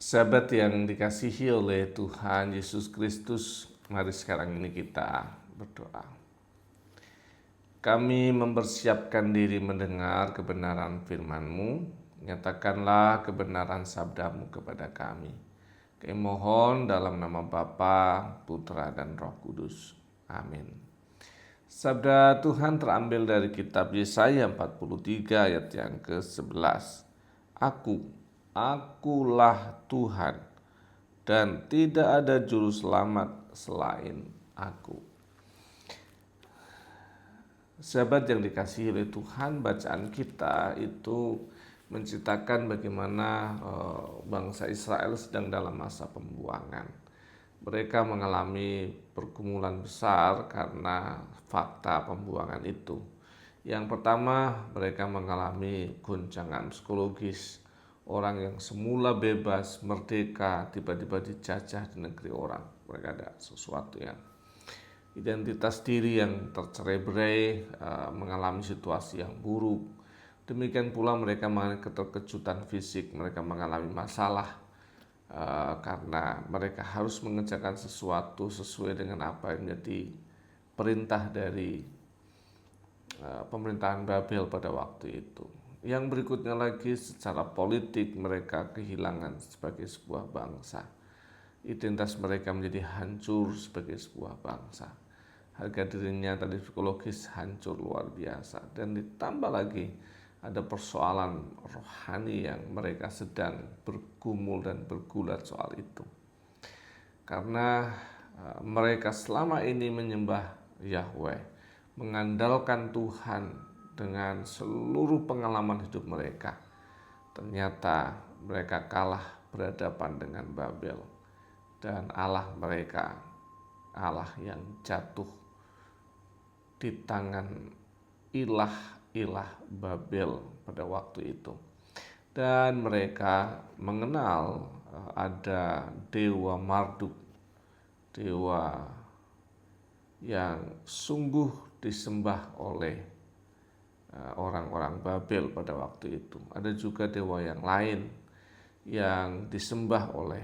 Sahabat yang dikasihi oleh Tuhan Yesus Kristus, mari sekarang ini kita berdoa. Kami mempersiapkan diri mendengar kebenaran firman-Mu, nyatakanlah kebenaran sabda-Mu kepada kami. Kami mohon dalam nama Bapa, Putra, dan Roh Kudus. Amin. Sabda Tuhan terambil dari kitab Yesaya 43 ayat yang ke-11. Akulah Tuhan, dan tidak ada juru selamat selain Aku. Sahabat yang dikasihi oleh Tuhan, bacaan kita itu menceritakan bagaimana bangsa Israel sedang dalam masa pembuangan. Mereka mengalami pergumulan besar karena fakta pembuangan itu. Yang pertama, mereka mengalami goncangan psikologis. Orang yang semula bebas, merdeka, tiba-tiba dijajah di negeri orang. Mereka ada sesuatu yang identitas diri yang tercerai-berai, mengalami situasi yang buruk. Demikian pula mereka mengalami keterkejutan fisik, mereka mengalami masalah karena mereka harus mengerjakan sesuatu sesuai dengan apa yang menjadi perintah dari pemerintahan Babel pada waktu itu. Yang berikutnya lagi, secara politik mereka kehilangan sebagai sebuah bangsa. Identitas mereka menjadi hancur sebagai sebuah bangsa. Harga dirinya tadi psikologis hancur luar biasa. Dan ditambah lagi ada persoalan rohani yang mereka sedang bergumul dan bergulat soal itu. Karena mereka selama ini menyembah Yahweh, mengandalkan Tuhan dengan seluruh pengalaman hidup mereka. Ternyata mereka kalah berhadapan dengan Babel. Dan Allah mereka, Allah yang jatuh di tangan ilah-ilah Babel pada waktu itu. Dan mereka mengenal ada Dewa Marduk, dewa yang sungguh disembah oleh orang-orang Babel pada waktu itu. Ada juga dewa yang lain yang disembah oleh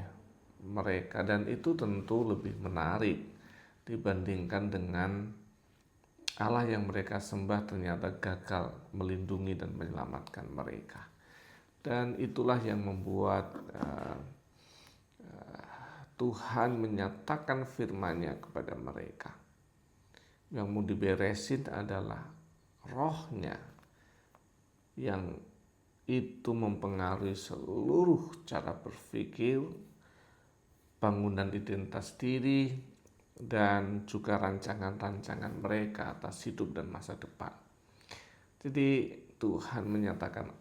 mereka, dan itu tentu lebih menarik dibandingkan dengan Allah yang mereka sembah ternyata gagal melindungi dan menyelamatkan mereka. Dan itulah yang membuat Tuhan menyatakan firman-Nya kepada mereka. Yang mau diberesin adalah rohnya yang itu mempengaruhi seluruh cara berpikir, bangunan identitas diri, dan juga rancangan-rancangan mereka atas hidup dan masa depan. Jadi Tuhan menyatakan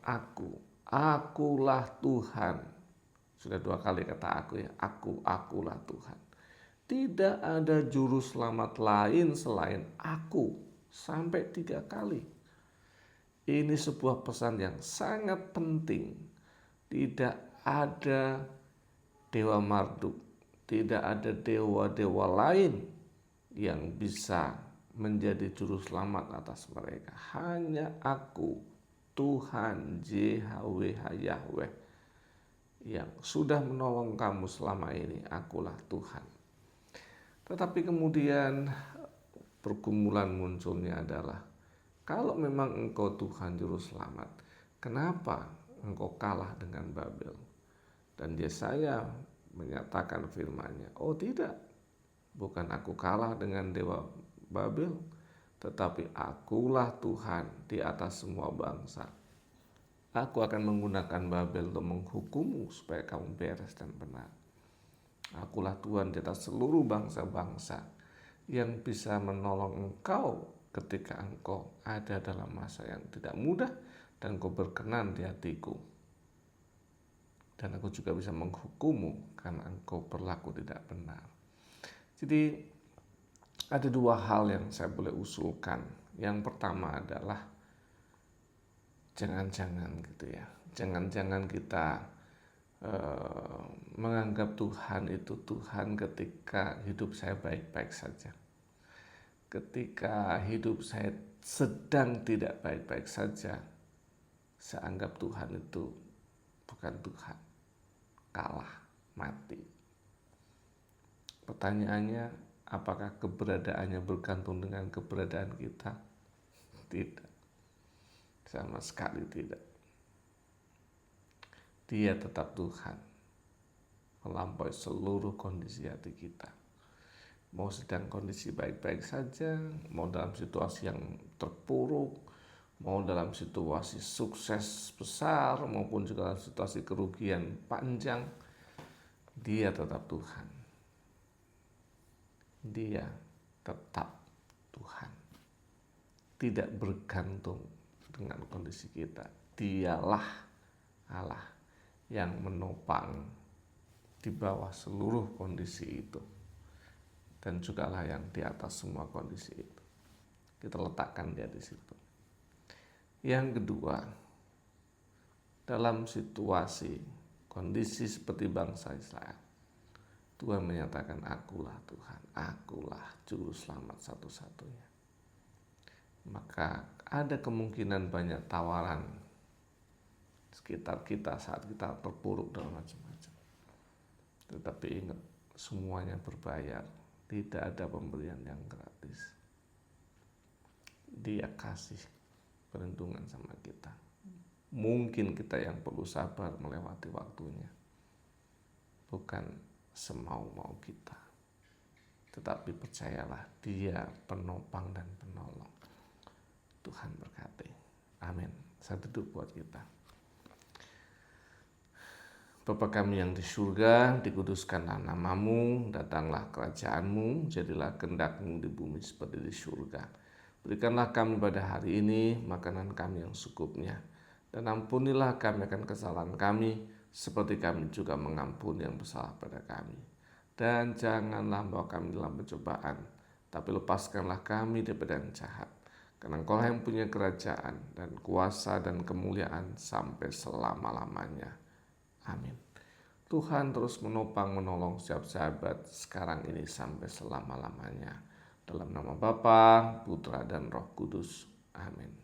akulah Tuhan. Sudah 2 kali kata aku ya, akulah Tuhan. Tidak ada juru selamat lain selain Aku. Sampai 3 kali. Ini sebuah pesan yang sangat penting. Tidak ada Dewa Marduk, tidak ada dewa-dewa lain yang bisa menjadi juru selamat atas mereka. Hanya Aku, Tuhan JHWH Yahweh, yang sudah menolong kamu selama ini. Akulah Tuhan. Tetapi kemudian pergumulan munculnya adalah, kalau memang Engkau Tuhan Juru Selamat, kenapa Engkau kalah dengan Babel? Dan Yesaya menyatakan firman-Nya, oh tidak, bukan aku kalah dengan dewa Babel, tetapi Akulah Tuhan di atas semua bangsa. Aku akan menggunakan Babel untuk menghukummu supaya kamu beres dan benar. Akulah Tuhan di atas seluruh bangsa-bangsa yang bisa menolong engkau ketika engkau ada dalam masa yang tidak mudah dan engkau berkenan di hatiku. Dan aku juga bisa menghukummu karena engkau berlaku tidak benar. Jadi ada 2 hal yang saya boleh usulkan. Yang pertama adalah jangan-jangan gitu ya. Jangan-jangan kita menganggap Tuhan itu Tuhan ketika hidup saya baik-baik saja. Ketika hidup saya sedang tidak baik-baik saja, saya anggap Tuhan itu bukan Tuhan, kalah. mati. Pertanyaannya, apakah keberadaannya bergantung dengan keberadaan kita? Tidak, sama sekali tidak. Dia tetap Tuhan, melampaui seluruh kondisi hati kita. Mau sedang kondisi baik-baik saja, mau dalam situasi yang terpuruk, mau dalam situasi sukses besar, maupun juga dalam situasi kerugian panjang, dia tetap Tuhan. Dia tetap Tuhan. Tidak bergantung dengan kondisi kita. Dialah Allah yang menopang di bawah seluruh kondisi itu. Dan juga lah yang di atas semua kondisi itu. Kita letakkan dia di situ. Yang kedua, dalam situasi kondisi seperti bangsa Israel, Tuhan menyatakan, akulah Tuhan, akulah juru selamat satu-satunya. Maka ada kemungkinan banyak tawaran sekitar kita saat kita terpuruk dalam macam-macam. Tetapi ingat, semuanya berbayar. Tidak ada pemberian yang gratis. Dia kasih perlindungan sama kita. Mungkin kita yang perlu sabar melewati waktunya. Bukan semau-mau kita. Tetapi percayalah, dia penopang dan penolong. Tuhan berkati. Amin. Saya duduk buat kita. Bapa kami yang di surga, dikuduskanlah namamu, datanglah kerajaanmu, jadilah kehendakmu di bumi seperti di surga. Berikanlah kami pada hari ini makanan kami yang secukupnya, dan ampunilah kami akan kesalahan kami, seperti kami juga mengampuni yang bersalah pada kami. Dan janganlah membawa kami dalam pencobaan, tapi lepaskanlah kami daripada yang jahat. Karena Engkau yang punya kerajaan dan kuasa dan kemuliaan sampai selama-lamanya. Amin. Tuhan terus menopang menolong setiap sahabat sekarang ini sampai selama-lamanya. Dalam nama Bapa, Putra dan Roh Kudus. Amin.